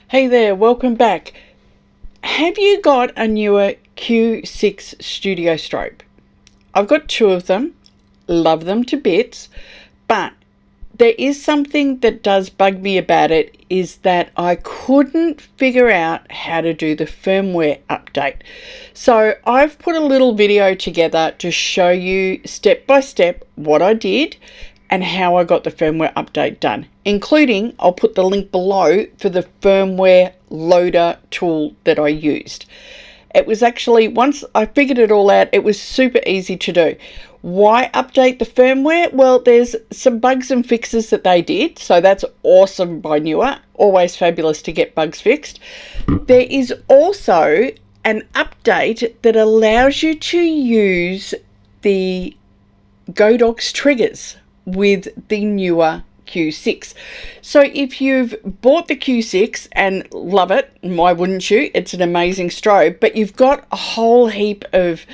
Hey there, welcome back. Have you got a Neewer Q6 studio strobe? I've got two of them, love them to bits, but there is something that does bug me about it, is that I couldn't figure out how to do the firmware update. So I've put a little video together to show you step by step what I did and how I got the firmware update done, including, I'll put the link below for the firmware loader tool that I used. It was actually, once I figured it all out, it was super easy to do. Why update the firmware? Well, there's some bugs and fixes that they did, so that's awesome by Neewer. Always fabulous to get bugs fixed. There is also an update that allows you to use the Godox triggers with the Neewer Q6. So if you've bought the Q6 and love it, why wouldn't you? It's an amazing strobe, but you've got a whole heap of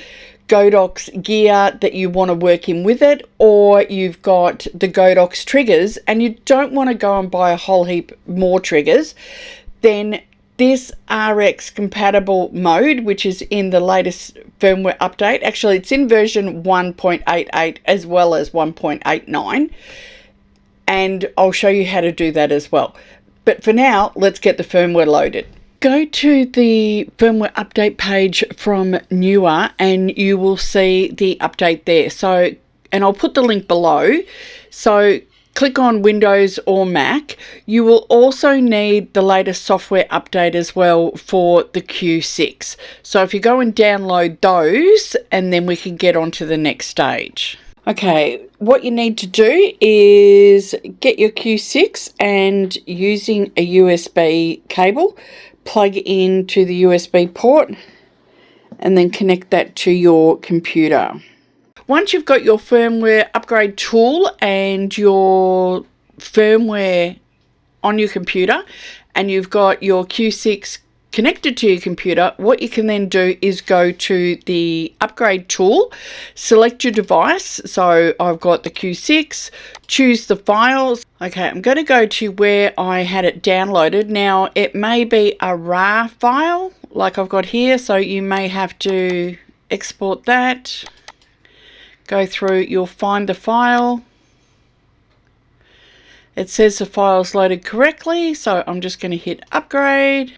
Godox gear that you want to work in with it, or you've got the Godox triggers and you don't want to go and buy a whole heap more triggers, then this RX compatible mode, which is in the latest firmware update, actually it's in version 1.88 as well as 1.89, and I'll show you how to do that as well. But for now, let's get the firmware loaded. Go to the firmware update page from Neewer and you will see the update there. So, and I'll put the link below. So click on Windows or Mac. You will also need the latest software update as well for the Q6. So if you go and download those, and then we can get on to the next stage. Okay, what you need to do is get your Q6 and using a USB cable, plug into the USB port and then connect that to your computer. Once you've got your firmware upgrade tool and your firmware on your computer and you've got your Q6 connected to your computer, what you can then do is go to the upgrade tool, select your device. So I've got the Q6, choose the files. Okay, I'm going to go to where I had it downloaded. Now it may be a RAR file like I've got here, so you may have to export that. Go through, you'll find the file. It says the file's loaded correctly, so I'm just going to hit upgrade.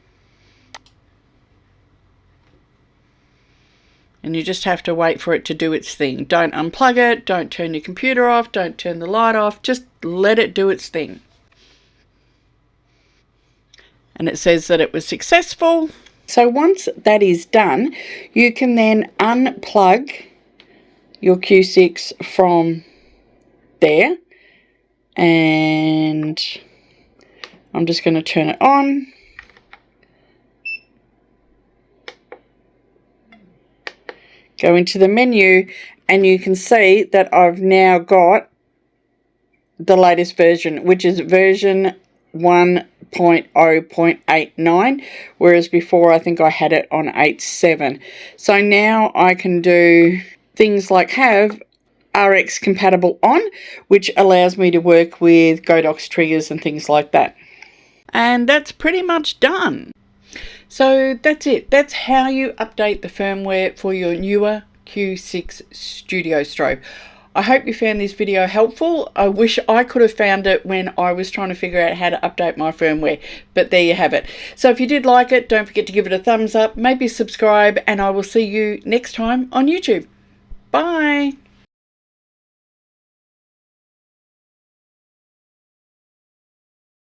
And you just have to wait for it to do its thing. Don't unplug it, don't turn your computer off, don't turn the light off, just let it do its thing. And it says that it was successful. So once that is done, you can then unplug your Q6 from there, and I'm just going to turn it on. Go into the menu and you can see that I've now got the latest version, which is version 1.0.89, whereas before I think I had it on 8.7. So now I can do things like have RX compatible on, which allows me to work with Godox triggers and things like that. And that's pretty much done. So that's it. That's how you update the firmware for your Neewer Q6 studio strobe. I hope you found this video helpful. I wish I could have found it when I was trying to figure out how to update my firmware, but there you have it. So if you did like it, don't forget to give it a thumbs up, maybe subscribe, and I will see you next time on YouTube. Bye.